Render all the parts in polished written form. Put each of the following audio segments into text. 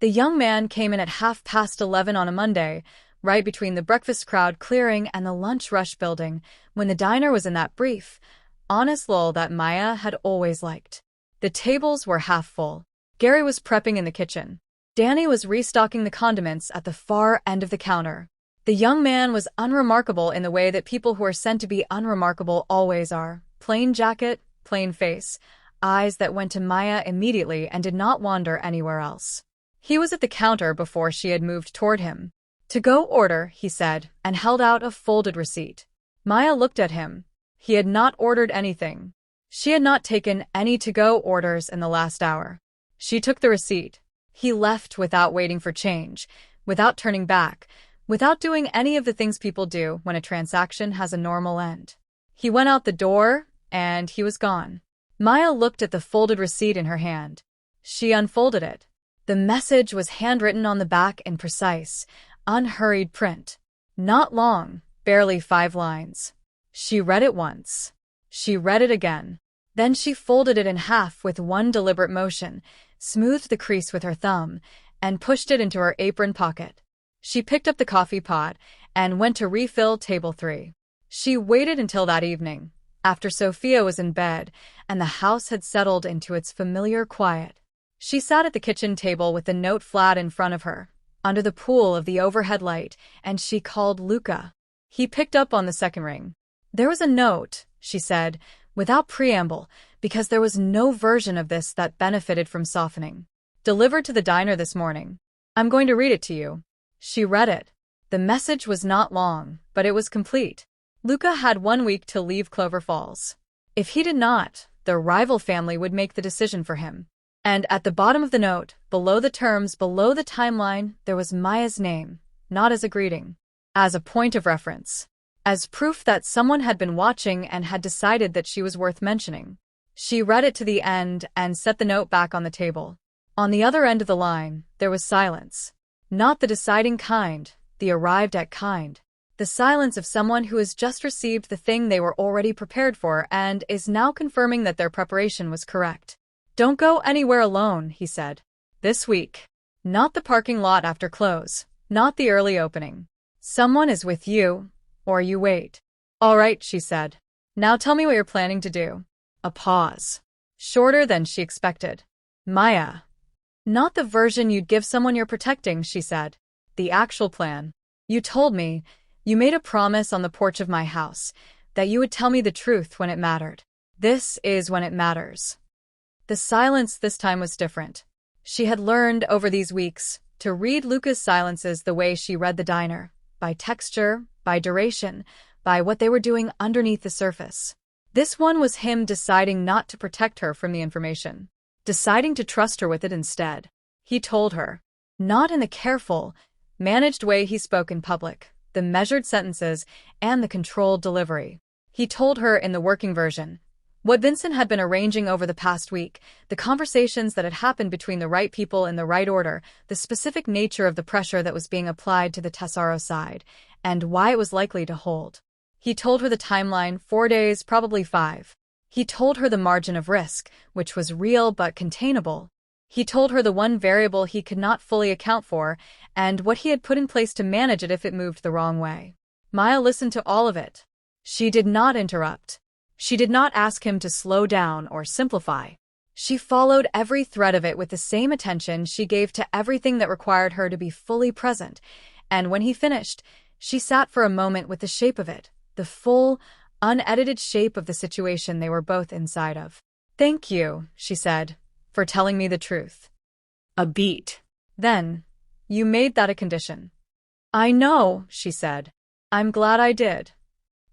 The young man came in at 11:30 on a Monday, right between the breakfast crowd clearing and the lunch rush building, when the diner was in that brief, honest lull that Maya had always liked. The tables were half full. Gary was prepping in the kitchen. Dani was restocking the condiments at the far end of the counter. The young man was unremarkable in the way that people who are sent to be unremarkable always are. Plain jacket, plain face, eyes that went to Maya immediately and did not wander anywhere else. He was at the counter before she had moved toward him. "To go order," he said, and held out a folded receipt. Maya looked at him. He had not ordered anything. She had not taken any to-go orders in the last hour. She took the receipt. He left without waiting for change, without turning back, without doing any of the things people do when a transaction has a normal end. He went out the door, and he was gone. Maya looked at the folded receipt in her hand. She unfolded it. The message was handwritten on the back in precise, unhurried print. Not long, barely 5 lines. She read it once. She read it again. Then she folded it in half with one deliberate motion, smoothed the crease with her thumb, and pushed it into her apron pocket. She picked up the coffee pot and went to refill table 3. She waited until that evening, after Sophia was in bed and the house had settled into its familiar quiet. She sat at the kitchen table with the note flat in front of her, under the pool of the overhead light, and she called Luca. He picked up on the second ring. "There was a note," she said, without preamble, because there was no version of this that benefited from softening. "Delivered to the diner this morning. I'm going to read it to you." She read it. The message was not long, but it was complete. Luca had 1 week to leave Clover Falls. If he did not, the rival family would make the decision for him. And at the bottom of the note, below the terms, below the timeline, there was Maya's name, not as a greeting, as a point of reference, as proof that someone had been watching and had decided that she was worth mentioning. She read it to the end and set the note back on the table. On the other end of the line, there was silence. Not the deciding kind, the arrived-at kind. The silence of someone who has just received the thing they were already prepared for and is now confirming that their preparation was correct. "Don't go anywhere alone," he said. "This week. Not the parking lot after close. Not the early opening. Someone is with you, or you wait." "All right," she said. "Now tell me what you're planning to do." A pause. Shorter than she expected. "Maya." "Not the version you'd give someone you're protecting," she said. "The actual plan. You told me, you made a promise on the porch of my house, that you would tell me the truth when it mattered. This is when it matters." The silence this time was different. She had learned over these weeks to read Luca's silences the way she read the diner, by texture, by duration, by what they were doing underneath the surface. This one was him deciding not to protect her from the information, deciding to trust her with it instead. He told her, not in the careful, managed way he spoke in public, the measured sentences and the controlled delivery. He told her in the working version, what Vincent had been arranging over the past week, the conversations that had happened between the right people in the right order, the specific nature of the pressure that was being applied to the Tesoro side, and why it was likely to hold. He told her the timeline, 4 days, probably 5. He told her the margin of risk, which was real but containable. He told her the one variable he could not fully account for, and what he had put in place to manage it if it moved the wrong way. Maya listened to all of it. She did not interrupt. She did not ask him to slow down or simplify. She followed every thread of it with the same attention she gave to everything that required her to be fully present, and when he finished, she sat for a moment with the shape of it, the full, unedited shape of the situation they were both inside of. "Thank you," she said, "for telling me the truth." A beat. "Then, you made that a condition." "I know," she said. "I'm glad I did."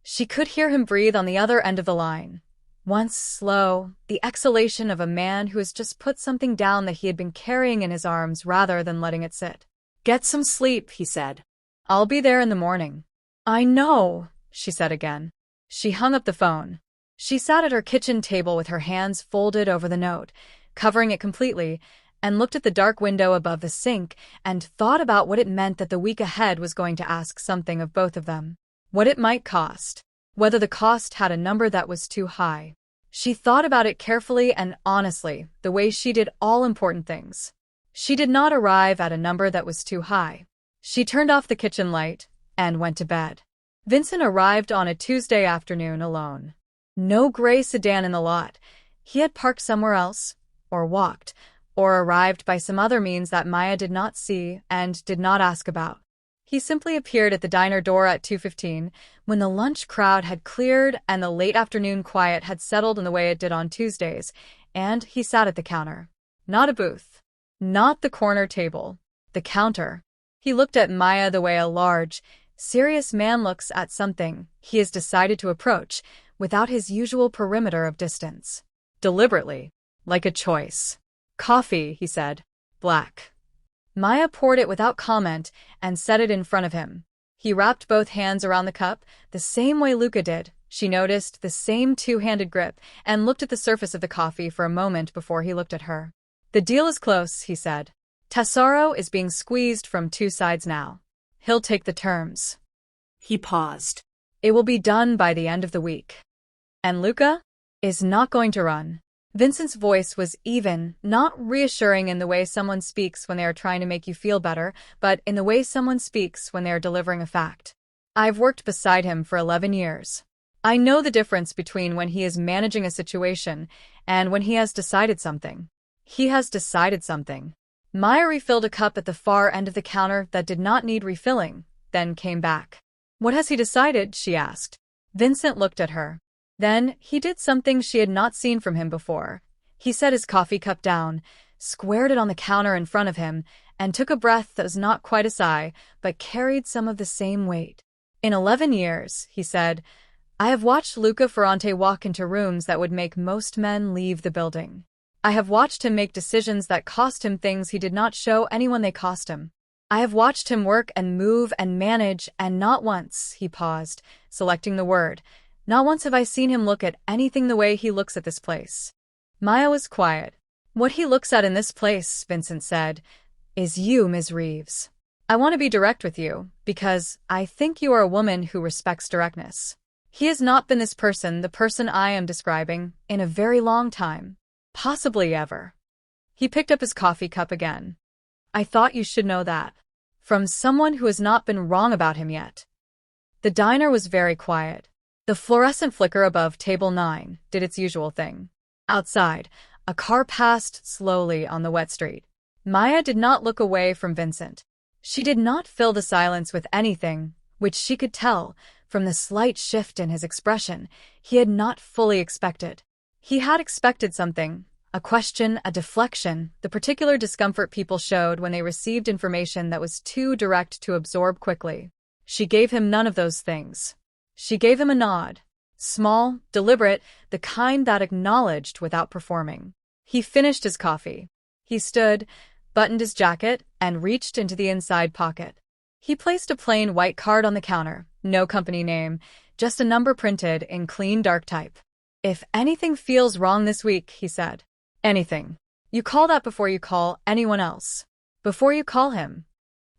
She could hear him breathe on the other end of the line. Once slow, the exhalation of a man who has just put something down that he had been carrying in his arms rather than letting it sit. "Get some sleep," he said. "I'll be there in the morning." "I know," she said again. She hung up the phone. She sat at her kitchen table with her hands folded over the note, covering it completely, and looked at the dark window above the sink and thought about what it meant that the week ahead was going to ask something of both of them. What it might cost. Whether the cost had a number that was too high. She thought about it carefully and honestly, the way she did all important things. She did not arrive at a number that was too high. She turned off the kitchen light and went to bed. Vincent arrived on a Tuesday afternoon alone. No gray sedan in the lot. He had parked somewhere else, or walked, or arrived by some other means that Maya did not see and did not ask about. He simply appeared at the diner door at 2:15, when the lunch crowd had cleared and the late afternoon quiet had settled in the way it did on Tuesdays, and he sat at the counter. Not a booth. Not the corner table. The counter. He looked at Maya the way a large, serious man looks at something he has decided to approach, without his usual perimeter of distance. Deliberately. Like a choice. Coffee, he said. Black. Maya poured it without comment and set it in front of him. He wrapped both hands around the cup, the same way Luca did. She noticed the same two-handed grip and looked at the surface of the coffee for a moment before he looked at her. The deal is close, he said. Tesoro is being squeezed from two sides now. He'll take the terms. He paused. It will be done by the end of the week. And Luca is not going to run. Vincent's voice was even, not reassuring in the way someone speaks when they are trying to make you feel better, but in the way someone speaks when they are delivering a fact. I've worked beside him for 11 years. I know the difference between when he is managing a situation and when he has decided something. He has decided something. Maya refilled a cup at the far end of the counter that did not need refilling, then came back. What has he decided? She asked. Vincent looked at her. Then, he did something she had not seen from him before. He set his coffee cup down, squared it on the counter in front of him, and took a breath that was not quite a sigh, but carried some of the same weight. In 11 years, he said, I have watched Luca Ferrante walk into rooms that would make most men leave the building. I have watched him make decisions that cost him things he did not show anyone they cost him. I have watched him work and move and manage, and not once, he paused, selecting the word, not once have I seen him look at anything the way he looks at this place. Maya was quiet. What he looks at in this place, Vincent said, is you, Ms. Reeves. I want to be direct with you, because I think you are a woman who respects directness. He has not been this person, the person I am describing, in a very long time. Possibly ever. He picked up his coffee cup again. I thought you should know that. From someone who has not been wrong about him yet. The diner was very quiet. The fluorescent flicker above table 9 did its usual thing. Outside, a car passed slowly on the wet street. Maya did not look away from Vincent. She did not fill the silence with anything, which she could tell, from the slight shift in his expression, he had not fully expected. He had expected something, a question, a deflection, the particular discomfort people showed when they received information that was too direct to absorb quickly. She gave him none of those things. She gave him a nod. Small, deliberate, the kind that acknowledged without performing. He finished his coffee. He stood, buttoned his jacket, and reached into the inside pocket. He placed a plain white card on the counter, no company name, just a number printed in clean dark type. If anything feels wrong this week, he said. Anything. You call that before you call anyone else. Before you call him.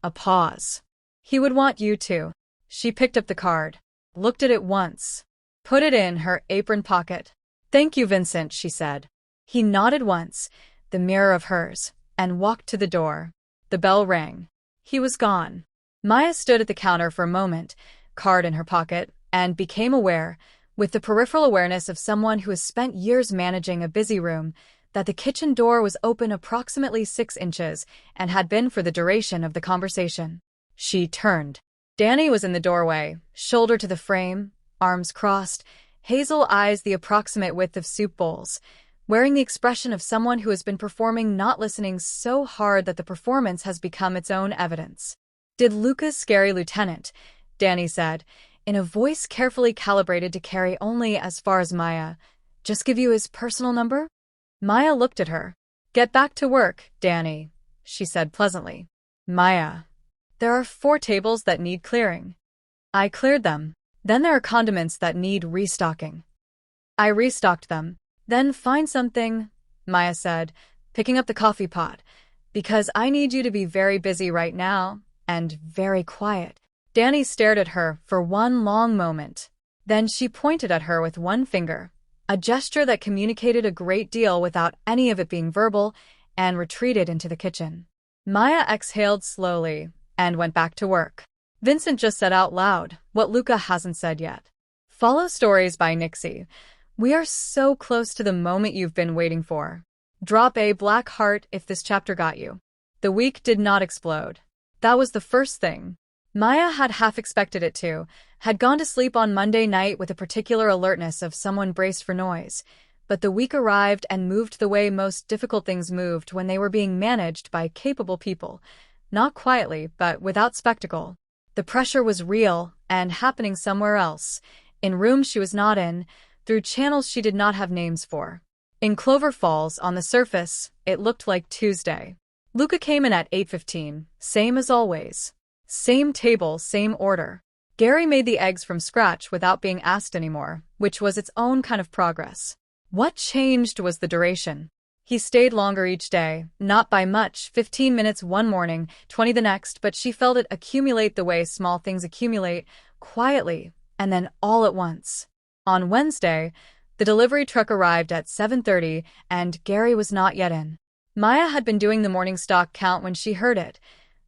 A pause. He would want you to. She picked up the card. Looked at it once. Put it in her apron pocket. Thank you, Vincent, she said. He nodded once, the mirror of hers, and walked to the door. The bell rang. He was gone. Maya stood at the counter for a moment, card in her pocket, and became aware, with the peripheral awareness of someone who has spent years managing a busy room, that the kitchen door was open approximately 6 inches and had been for the duration of the conversation. She turned. Dani was in the doorway, shoulder to the frame, arms crossed, hazel eyes the approximate width of soup bowls, wearing the expression of someone who has been performing, not listening so hard that the performance has become its own evidence. Did Luca's scary lieutenant, Dani said, in a voice carefully calibrated to carry only as far as Maya, just give you his personal number? Maya looked at her. Get back to work, Dani, she said pleasantly. Maya. There are 4 tables that need clearing. I cleared them. Then there are condiments that need restocking. I restocked them. Then find something, Maya said, picking up the coffee pot, because I need you to be very busy right now, and very quiet. Dani stared at her for one long moment. Then she pointed at her with one finger, a gesture that communicated a great deal without any of it being verbal, and retreated into the kitchen. Maya exhaled slowly and went back to work. Vincent just said out loud what Luca hasn't said yet. Follow Stories by Niksy. We are so close to the moment you've been waiting for. Drop a black heart if this chapter got you. The week did not explode. That was the first thing. Maya had half expected it to, had gone to sleep on Monday night with a particular alertness of someone braced for noise. But the week arrived and moved the way most difficult things moved when they were being managed by capable people. Not quietly, but without spectacle. The pressure was real and happening somewhere else, in rooms she was not in, through channels she did not have names for. In Clover Falls, on the surface, it looked like Tuesday. Luca came in at 8:15, same as always. Same table, same order. Gary made the eggs from scratch without being asked anymore, which was its own kind of progress. What changed was the duration. He stayed longer each day, not by much, 15 minutes one morning, 20 the next, but she felt it accumulate the way small things accumulate, quietly, and then all at once. On Wednesday, the delivery truck arrived at 7:30, and Gary was not yet in. Maya had been doing the morning stock count when she heard it.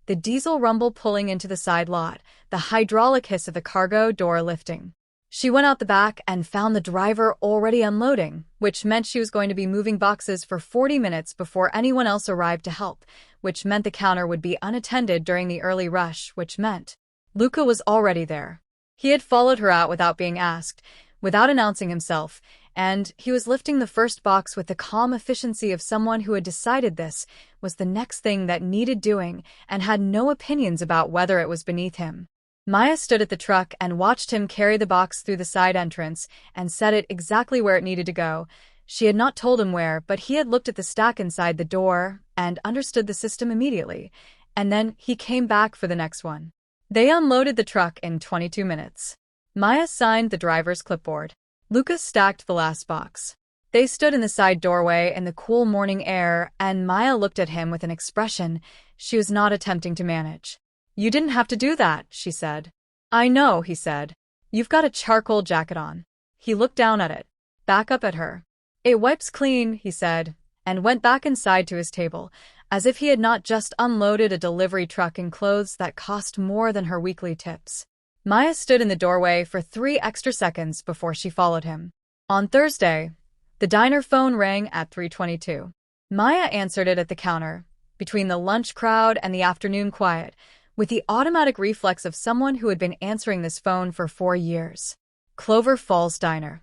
The diesel rumble pulling into the side lot, the hydraulic hiss of the cargo door lifting. She went out the back and found the driver already unloading, which meant she was going to be moving boxes for 40 minutes before anyone else arrived to help, which meant the counter would be unattended during the early rush, which meant Luca was already there. He had followed her out without being asked, without announcing himself, and he was lifting the first box with the calm efficiency of someone who had decided this was the next thing that needed doing and had no opinions about whether it was beneath him. Maya stood at the truck and watched him carry the box through the side entrance and set it exactly where it needed to go. She had not told him where, but he had looked at the stack inside the door and understood the system immediately, and then he came back for the next one. They unloaded the truck in 22 minutes. Maya signed the driver's clipboard. Lucas stacked the last box. They stood in the side doorway in the cool morning air, and Maya looked at him with an expression she was not attempting to manage. "You didn't have to do that," she said. "I know," he said. "You've got a charcoal jacket on." He looked down at it, back up at her. "It wipes clean," he said, and went back inside to his table, as if he had not just unloaded a delivery truck in clothes that cost more than her weekly tips. Maya stood in the doorway for 3 extra seconds before she followed him. On Thursday, the diner phone rang at 3:22. Maya answered it at the counter, between the lunch crowd and the afternoon quiet, with the automatic reflex of someone who had been answering this phone for 4 years. Clover Falls Diner.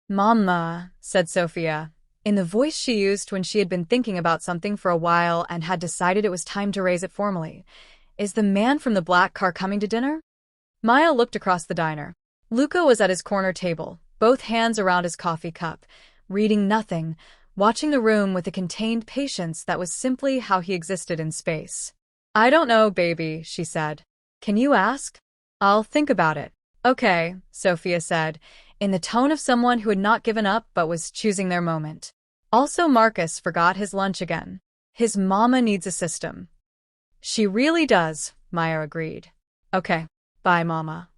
"Mama," said Sophia, in the voice she used when she had been thinking about something for a while and had decided it was time to raise it formally. "Is the man from the black car coming to dinner?" Maya looked across the diner. Luca was at his corner table, both hands around his coffee cup, reading nothing, watching the room with a contained patience that was simply how he existed in space. "I don't know, baby," she said. "Can you ask?" "I'll think about it." "Okay," Sophia said, in the tone of someone who had not given up but was choosing their moment. Also, Marcus forgot his lunch again. His mama needs a system. "She really does," Maya agreed. "Okay. Bye, Mama."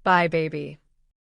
"Bye, baby."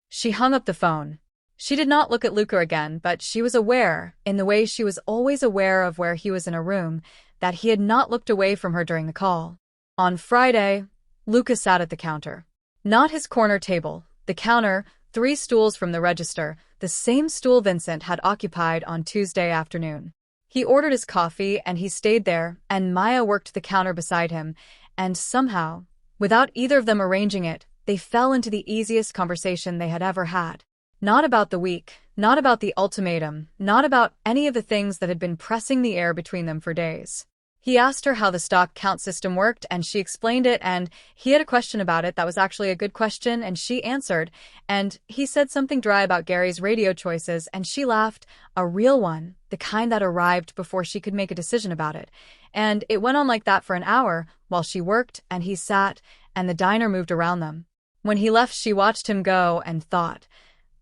She hung up the phone. She did not look at Luca again, but she was aware, in the way she was always aware of where he was in a room, that he had not looked away from her during the call. On Friday, Luca sat at the counter. Not his corner table, the counter, 3 stools from the register, the same stool Vincent had occupied on Tuesday afternoon. He ordered his coffee and he stayed there, and Maya worked the counter beside him, and somehow, without either of them arranging it, they fell into the easiest conversation they had ever had. Not about the week, not about the ultimatum, not about any of the things that had been pressing the air between them for days. He asked her how the stock count system worked, and she explained it, and he had a question about it that was actually a good question, and she answered, and he said something dry about Gary's radio choices, and she laughed, a real one, the kind that arrived before she could make a decision about it. And it went on like that for an hour, while she worked, and he sat, and the diner moved around them. When he left, she watched him go and thought,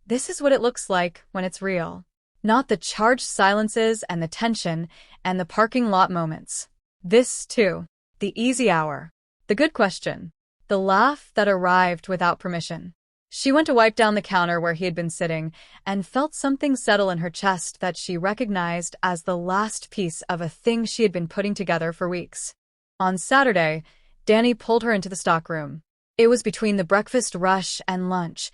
this is what it looks like when it's real. Not the charged silences and the tension and the parking lot moments. This, too. The easy hour. The good question. The laugh that arrived without permission. She went to wipe down the counter where he had been sitting and felt something settle in her chest that she recognized as the last piece of a thing she had been putting together for weeks. On Saturday, Dani pulled her into the stockroom. It was between the breakfast rush and lunch,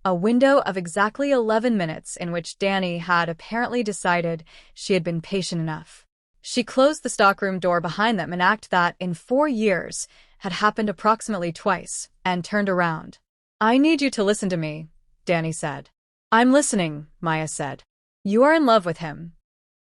a window of exactly 11 minutes in which Dani had apparently decided she had been patient enough. She closed the stockroom door behind them, an act that, in 4 years, had happened approximately twice, and turned around. "I need you to listen to me," Dani said. "I'm listening," Maya said. "You are in love with him."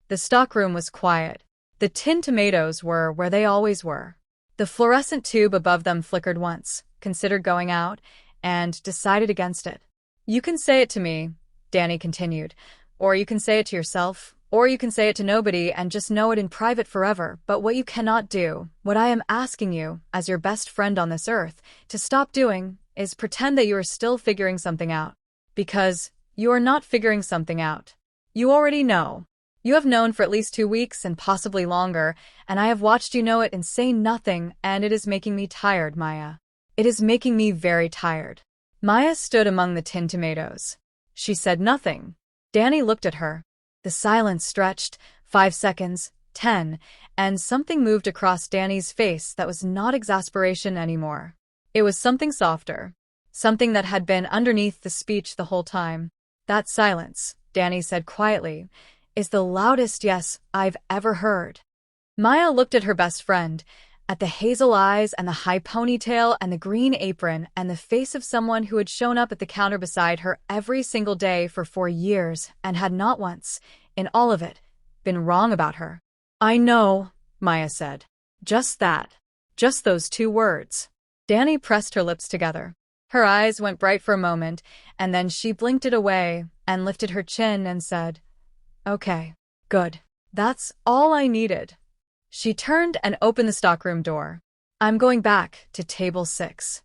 The stockroom was quiet. The tinned tomatoes were where they always were. The fluorescent tube above them flickered once, considered going out, and decided against it. "You can say it to me," Dani continued, "or you can say it to yourself, or you can say it to nobody and just know it in private forever, but what you cannot do, what I am asking you, as your best friend on this earth, to stop doing, is pretend that you are still figuring something out. Because you are not figuring something out. You already know. You have known for at least 2 weeks and possibly longer, and I have watched you know it and say nothing, and it is making me tired, Maya. It is making me very tired." Maya stood among the tinned tomatoes. She said nothing. Dani looked at her. The silence stretched, 5 seconds, 10, and something moved across Dani's face that was not exasperation anymore. It was something softer, something that had been underneath the speech the whole time. "That silence," Dani said quietly, "is the loudest yes I've ever heard." Maya looked at her best friend, at the hazel eyes and the high ponytail and the green apron and the face of someone who had shown up at the counter beside her every single day for 4 years and had not once, in all of it, been wrong about her. "I know," Maya said. Just that. Just those 2 words. Dani pressed her lips together. Her eyes went bright for a moment, and then she blinked it away and lifted her chin and said, "Okay, good. That's all I needed." She turned and opened the stockroom door. "I'm going back to table 6.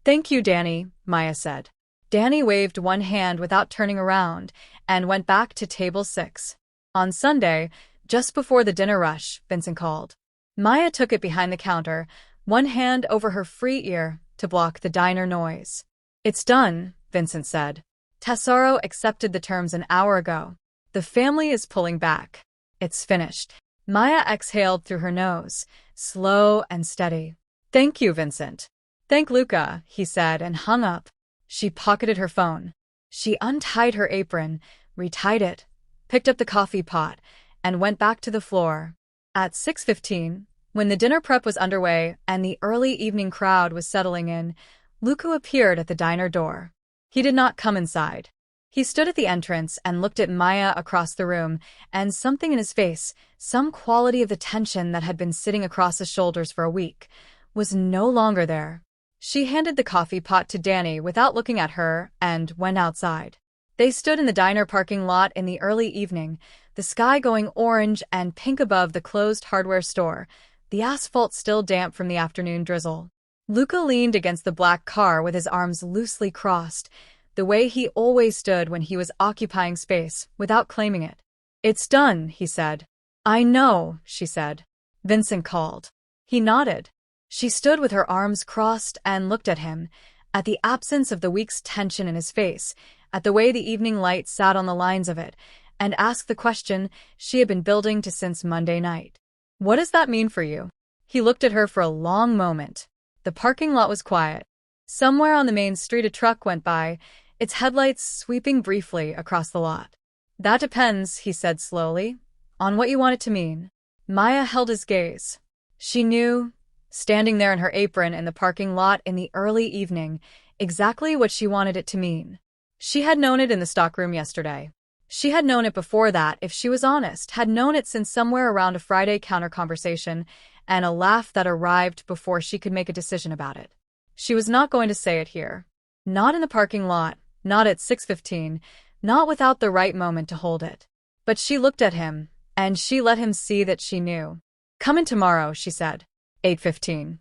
"Thank you, Dani," Maya said. Dani waved one hand without turning around and went back to table 6. On Sunday, just before the dinner rush, Vincent called. Maya took it behind the counter, one hand over her free ear to block the diner noise. "It's done," Vincent said. "Tesoro accepted the terms an hour ago. The family is pulling back. It's finished." Maya exhaled through her nose, slow and steady. "Thank you, Vincent." "Thank Luca," he said and hung up. She pocketed her phone. She untied her apron, retied it, picked up the coffee pot, and went back to the floor. At 6:15, when the dinner prep was underway and the early evening crowd was settling in, Luca appeared at the diner door. He did not come inside. He stood at the entrance and looked at Maya across the room, and something in his face, some quality of the tension that had been sitting across his shoulders for a week, was no longer there. She handed the coffee pot to Dani without looking at her and went outside. They stood in the diner parking lot in the early evening, the sky going orange and pink above the closed hardware store, the asphalt still damp from the afternoon drizzle. Luca leaned against the black car with his arms loosely crossed, the way he always stood when he was occupying space, without claiming it. "It's done," he said. "I know," she said. Vincent called. He nodded. She stood with her arms crossed and looked at him, at the absence of the week's tension in his face, at the way the evening light sat on the lines of it, and asked the question she had been building to since Monday night. "What does that mean for you?" He looked at her for a long moment. The parking lot was quiet. Somewhere on the main street a truck went by, its headlights sweeping briefly across the lot. "That depends," he said slowly, "on what you want it to mean." Maya held his gaze. She knew, standing there in her apron in the parking lot in the early evening, exactly what she wanted it to mean. She had known it in the stockroom yesterday. She had known it before that, if she was honest, had known it since somewhere around a Friday counter conversation and a laugh that arrived before she could make a decision about it. She was not going to say it here. Not in the parking lot, not at 6:15, not without the right moment to hold it. But she looked at him, and she let him see that she knew. "Come in tomorrow," she said. 8:15.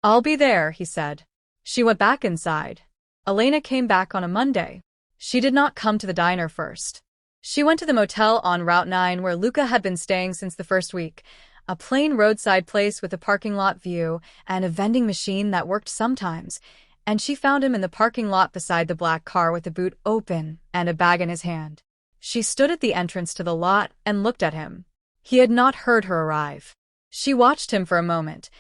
"I'll be there," he said. She went back inside. Elena came back on a Monday. She did not come to the diner first. She went to the motel on Route 9 where Luca had been staying since the first week, a plain roadside place with a parking lot view and a vending machine that worked sometimes, and she found him in the parking lot beside the black car with the boot open and a bag in his hand. She stood at the entrance to the lot and looked at him. He had not heard her arrive. She watched him for a moment.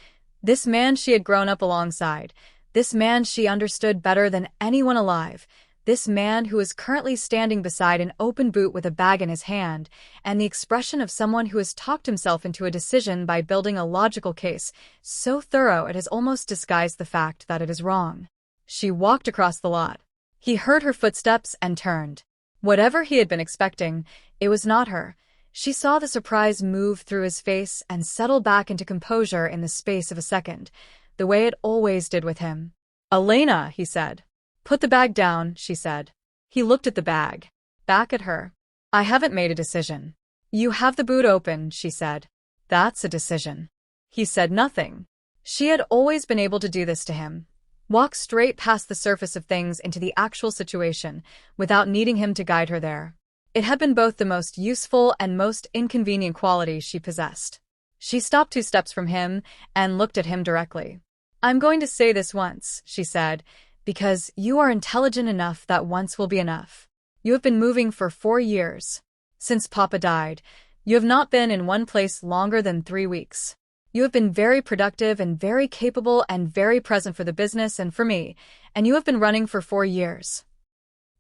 This man she had grown up alongside, this man she understood better than anyone alive, this man who is currently standing beside an open boot with a bag in his hand, and the expression of someone who has talked himself into a decision by building a logical case, so thorough it has almost disguised the fact that it is wrong. She walked across the lot. He heard her footsteps and turned. Whatever he had been expecting, it was not her. She saw the surprise move through his face and settle back into composure in the space of a second, the way it always did with him. "Elena," he said. "Put the bag down," she said. He looked at the bag. Back at her. "I haven't made a decision." "You have the boot open," she said. "That's a decision." He said nothing. She had always been able to do this to him. Walk straight past the surface of things into the actual situation, without needing him to guide her there. It had been both the most useful and most inconvenient quality she possessed. She stopped 2 steps from him and looked at him directly. "I'm going to say this once," she said, "because you are intelligent enough that once will be enough. You have been moving for 4 years. Since Papa died, you have not been in one place longer than 3 weeks. You have been very productive and very capable and very present for the business and for me, and you have been running for 4 years.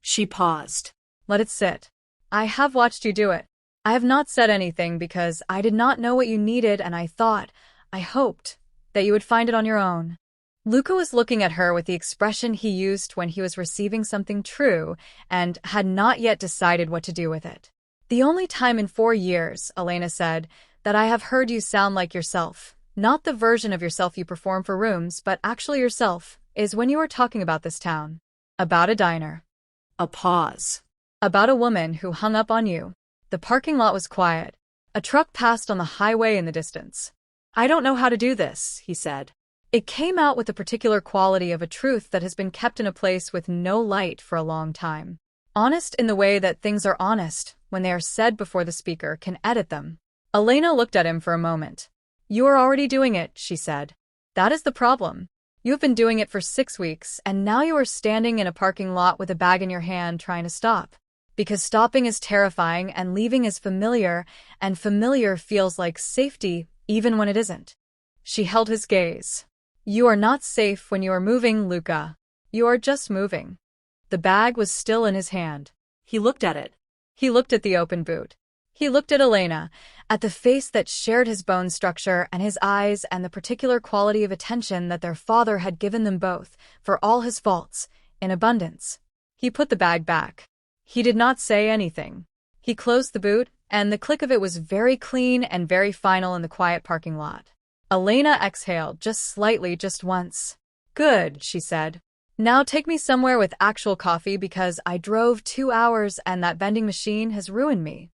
She paused. "Let it sit. I have watched you do it. I have not said anything because I did not know what you needed, and I hoped, that you would find it on your own." Luca was looking at her with the expression he used when he was receiving something true and had not yet decided what to do with it. "The only time in 4 years," Elena said, "that I have heard you sound like yourself, not the version of yourself you perform for rooms, but actually yourself, is when you were talking about this town. About a diner." A pause. "About a woman who hung up on you." The parking lot was quiet. A truck passed on the highway in the distance. "I don't know how to do this," he said. It came out with the particular quality of a truth that has been kept in a place with no light for a long time. Honest in the way that things are honest when they are said before the speaker can edit them. Elena looked at him for a moment. "You are already doing it," she said. "That is the problem. You have been doing it for 6 weeks, and now you are standing in a parking lot with a bag in your hand trying to stop. Because stopping is terrifying and leaving is familiar, and familiar feels like safety even when it isn't." She held his gaze. "You are not safe when you are moving, Luca. You are just moving." The bag was still in his hand. He looked at it. He looked at the open boot. He looked at Elena, at the face that shared his bone structure and his eyes and the particular quality of attention that their father had given them both, for all his faults, in abundance. He put the bag back. He did not say anything. He closed the boot, and the click of it was very clean and very final in the quiet parking lot. Elena exhaled just slightly, just once. "Good," she said. "Now take me somewhere with actual coffee because I drove 2 hours and that vending machine has ruined me."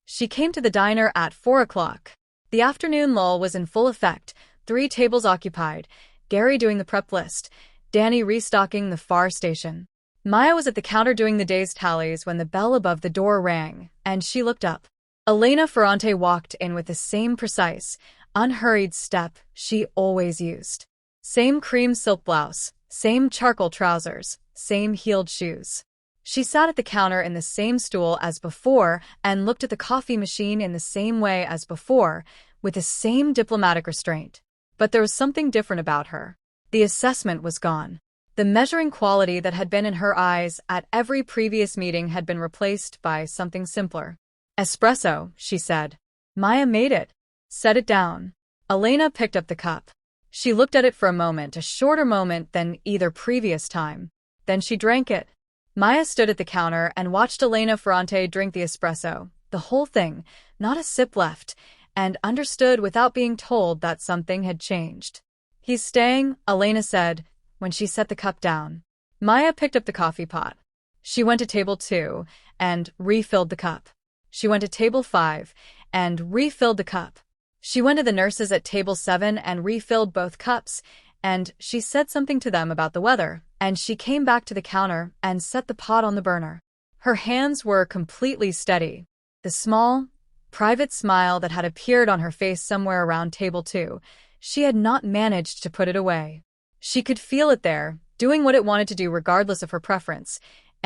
She came to the diner at 4 o'clock. The afternoon lull was in full effect, 3 tables occupied, Gary doing the prep list, Dani restocking the far station. Maya was at the counter doing the day's tallies when the bell above the door rang, and she looked up. Elena Ferrante walked in with the same precise, unhurried step she always used. Same cream silk blouse, same charcoal trousers, same heeled shoes. She sat at the counter in the same stool as before and looked at the coffee machine in the same way as before, with the same diplomatic restraint. But there was something different about her. The assessment was gone. The measuring quality that had been in her eyes at every previous meeting had been replaced by something simpler. "Espresso," she said. "Maya made it." "Set it down." Elena picked up the cup. She looked at it for a moment, a shorter moment than either previous time. Then she drank it. Maya stood at the counter and watched Elena Ferrante drink the espresso, the whole thing, not a sip left, and understood without being told that something had changed. "He's staying," Elena said, when she set the cup down. Maya picked up the coffee pot. She went to table 2 and refilled the cup. She went to table 5 and refilled the cup. She went to the nurses at table 7 and refilled both cups, and she said something to them about the weather, and she came back to the counter and set the pot on the burner. Her hands were completely steady. The small, private smile that had appeared on her face somewhere around table 2, she had not managed to put it away. She could feel it there, doing what it wanted to do regardless of her preference,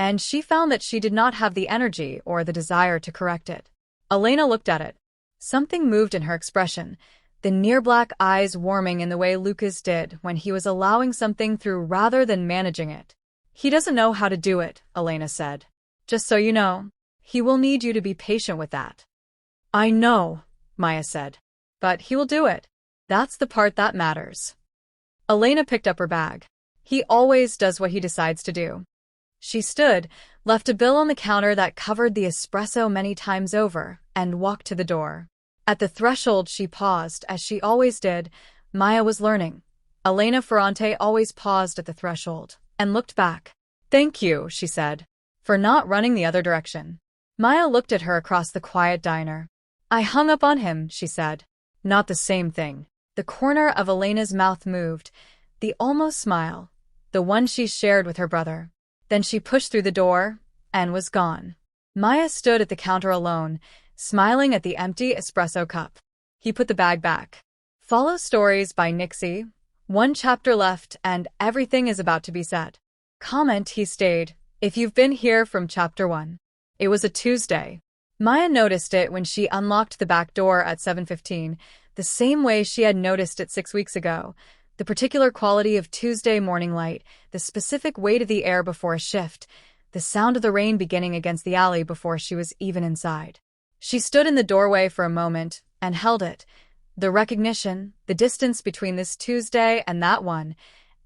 and she found that she did not have the energy or the desire to correct it. Elena looked at it. Something moved in her expression, the near-black eyes warming in the way Lucas did when he was allowing something through rather than managing it. "He doesn't know how to do it," Elena said. "Just so you know, he will need you to be patient with that." "I know," Maya said. "But he will do it. That's the part that matters." Elena picked up her bag. "He always does what he decides to do." She stood, left a bill on the counter that covered the espresso many times over, and walked to the door. At the threshold she paused, as she always did. Maya was learning. Elena Ferrante always paused at the threshold, and looked back. "Thank you," she said, "for not running the other direction." Maya looked at her across the quiet diner. "I hung up on him," she said. "Not the same thing." The corner of Elena's mouth moved, the almost smile, the one she shared with her brother. Then she pushed through the door, and was gone. Maya stood at the counter alone, smiling at the empty espresso cup. He put the bag back. Follow Stories by Niksy. One chapter left, and everything is about to be said. Comment he stayed, if you've been here from chapter 1. It was a Tuesday. Maya noticed it when she unlocked the back door at 7:15, the same way she had noticed it 6 weeks ago. The particular quality of Tuesday morning light, the specific weight of the air before a shift, the sound of the rain beginning against the alley before she was even inside. She stood in the doorway for a moment, and held it. The recognition, the distance between this Tuesday and that one,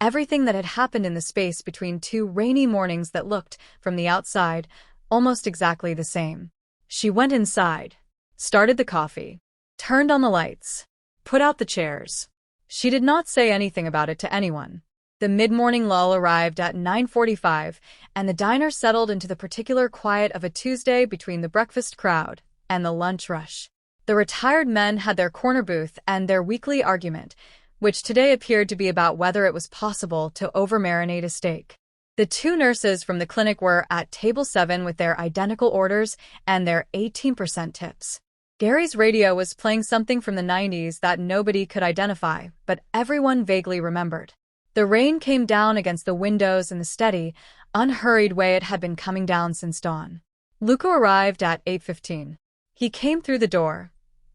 everything that had happened in the space between 2 rainy mornings that looked, from the outside, almost exactly the same. She went inside, started the coffee, turned on the lights, put out the chairs. She did not say anything about it to anyone. The mid-morning lull arrived at 9:45, and the diner settled into the particular quiet of a Tuesday between the breakfast crowd and the lunch rush. The retired men had their corner booth and their weekly argument, which today appeared to be about whether it was possible to over-marinate a steak. The 2 nurses from the clinic were at table 7 with their identical orders and their 18% tips. Gary's radio was playing something from the 90s that nobody could identify, but everyone vaguely remembered. The rain came down against the windows in the steady, unhurried way it had been coming down since dawn. Luca arrived at 8:15. He came through the door.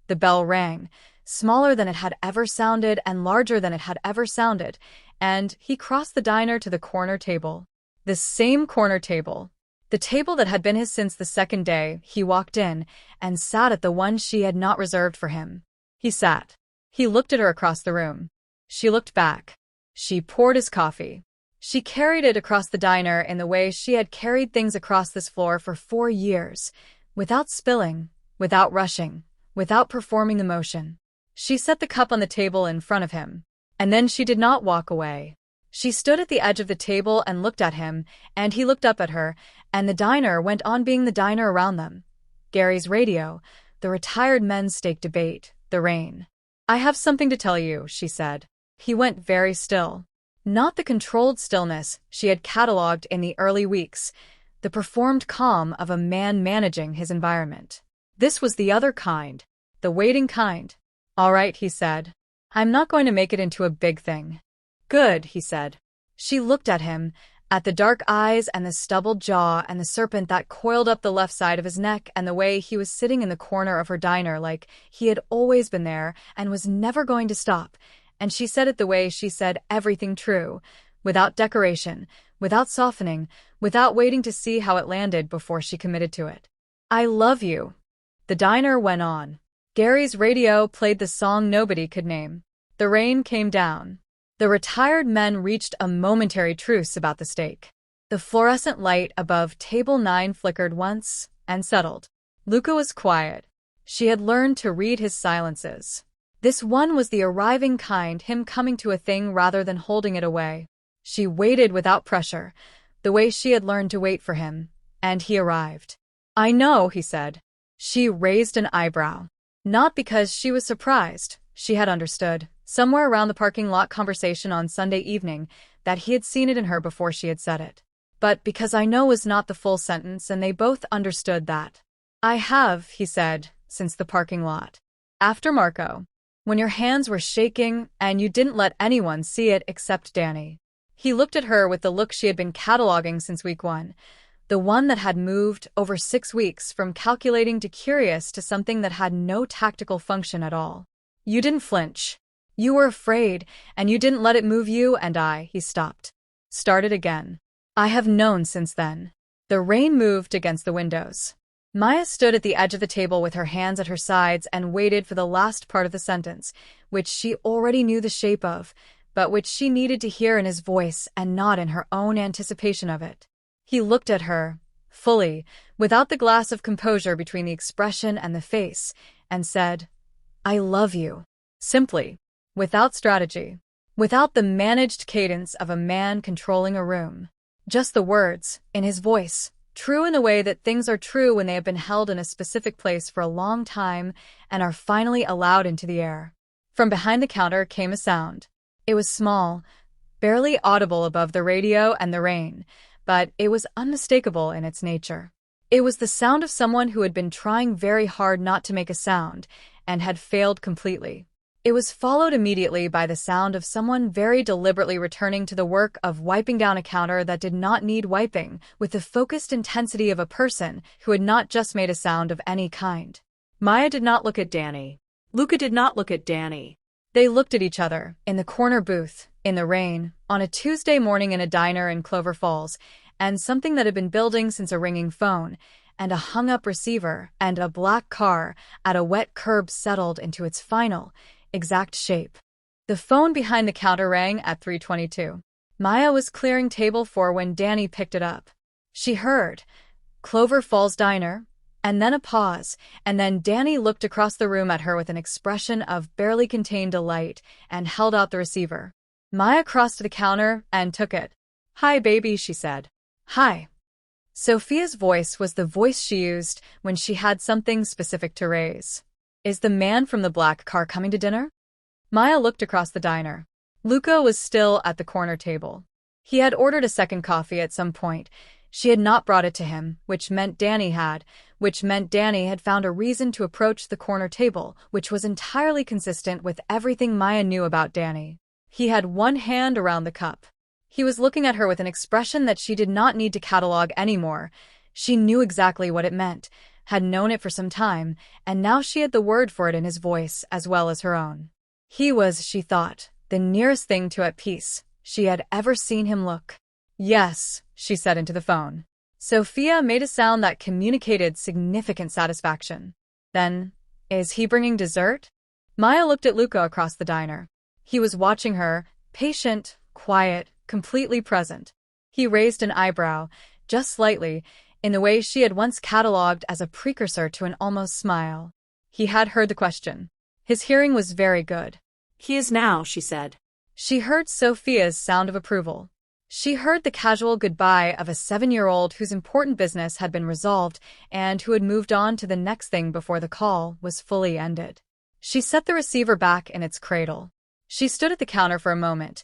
The bell rang, smaller than it had ever sounded and larger than it had ever sounded, and he crossed the diner to the corner table. The same corner table. The table that had been his since the second day he walked in, and sat at the one she had not reserved for him. He sat. He looked at her across the room. She looked back. She poured his coffee. She carried it across the diner in the way she had carried things across this floor for 4 years, without spilling, without rushing, without performing the motion. She set the cup on the table in front of him, and then she did not walk away. She stood at the edge of the table and looked at him, and he looked up at her, and the diner went on being the diner around them. Gary's radio, the retired men's steak debate, the rain. "I have something to tell you," she said. He went very still. Not the controlled stillness she had catalogued in the early weeks, the performed calm of a man managing his environment. This was the other kind, the waiting kind. "All right," he said. "I'm not going to make it into a big thing." "Good," he said. She looked at him, at the dark eyes and the stubbled jaw and the serpent that coiled up the left side of his neck and the way he was sitting in the corner of her diner like he had always been there and was never going to stop, and she said it the way she said everything true, without decoration, without softening, without waiting to see how it landed before she committed to it. "I love you." The diner went on. Gary's radio played the song nobody could name. The rain came down. The retired men reached a momentary truce about the steak. The fluorescent light above table 9 flickered once and settled. Luca was quiet. She had learned to read his silences. This one was the arriving kind, him coming to a thing rather than holding it away. She waited without pressure, the way she had learned to wait for him, and he arrived. "I know," he said. She raised an eyebrow. Not because she was surprised. She had understood, somewhere around the parking lot conversation on Sunday evening, that he had seen it in her before she had said it. But because "I know" was not the full sentence, and they both understood that. "I have," he said, "since the parking lot. After Marco. When your hands were shaking, and you didn't let anyone see it except Dani." He looked at her with the look she had been cataloging since week one, the one that had moved over 6 weeks from calculating to curious to something that had no tactical function at all. You didn't flinch. You were afraid, and you didn't let it move you, and he stopped. Started again. I have known since then. The rain moved against the windows. Maya stood at the edge of the table with her hands at her sides and waited for the last part of the sentence, which she already knew the shape of, but which she needed to hear in his voice and not in her own anticipation of it. He looked at her, fully, without the glass of composure between the expression and the face, and said, I love you. Simply, without strategy, without the managed cadence of a man controlling a room. Just the words, in his voice, true in the way that things are true when they have been held in a specific place for a long time and are finally allowed into the air. From behind the counter came a sound. It was small, barely audible above the radio and the rain, but it was unmistakable in its nature. It was the sound of someone who had been trying very hard not to make a sound and had failed completely. It was followed immediately by the sound of someone very deliberately returning to the work of wiping down a counter that did not need wiping, with the focused intensity of a person who had not just made a sound of any kind. Maya did not look at Dani. Luca did not look at Dani. They looked at each other, in the corner booth, in the rain, on a Tuesday morning in a diner in Clover Falls, and something that had been building since a ringing phone, and a hung-up receiver, and a black car at a wet curb settled into its final, exact shape. The phone behind the counter rang at 3:22. Maya was clearing table 4 when Dani picked it up. She heard, Clover Falls Diner, and then a pause, and then Dani looked across the room at her with an expression of barely contained delight and held out the receiver. Maya crossed to the counter and took it. Hi, baby, she said. Hi. Sophia's voice was the voice she used when she had something specific to raise. Is the man from the black car coming to dinner? Maya looked across the diner. Luca was still at the corner table. He had ordered a second coffee at some point. She had not brought it to him, which meant Dani had found a reason to approach the corner table, which was entirely consistent with everything Maya knew about Dani. He had one hand around the cup. He was looking at her with an expression that she did not need to catalog anymore. She knew exactly what it meant, had known it for some time, and now she had the word for it in his voice as well as her own. He was, she thought, the nearest thing to at peace she had ever seen him look. Yes, she said into the phone. Sophia made a sound that communicated significant satisfaction. Then, is he bringing dessert? Maya looked at Luca across the diner. He was watching her, patient, quiet, completely present. He raised an eyebrow, just slightly, in the way she had once catalogued as a precursor to an almost smile. He had heard the question. His hearing was very good. He is now, she said. She heard Sophia's sound of approval. She heard the casual goodbye of a 7-year-old whose important business had been resolved and who had moved on to the next thing before the call was fully ended. She set the receiver back in its cradle. She stood at the counter for a moment.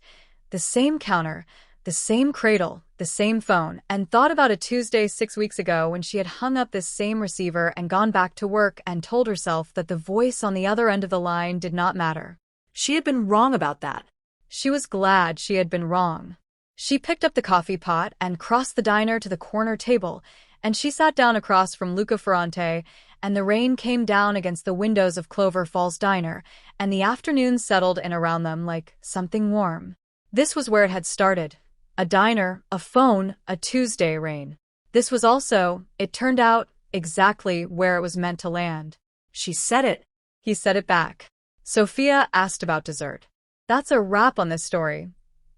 The same counter, the same cradle, the same phone, and thought about a Tuesday 6 weeks ago when she had hung up this same receiver and gone back to work and told herself that the voice on the other end of the line did not matter. She had been wrong about that. She was glad she had been wrong. She picked up the coffee pot and crossed the diner to the corner table, and she sat down across from Luca Ferrante, and the rain came down against the windows of Clover Falls Diner, and the afternoon settled in around them like something warm. This was where it had started. A diner, a phone, a Tuesday rain. This was also, it turned out, exactly where it was meant to land. She said it. He said it back. Sophia asked about dessert. That's a wrap on this story.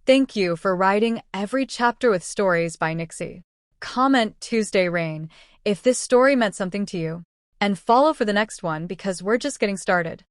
Thank you for writing every chapter with Stories by Niksy. Comment Tuesday Rain if this story meant something to you. And follow for the next one because we're just getting started.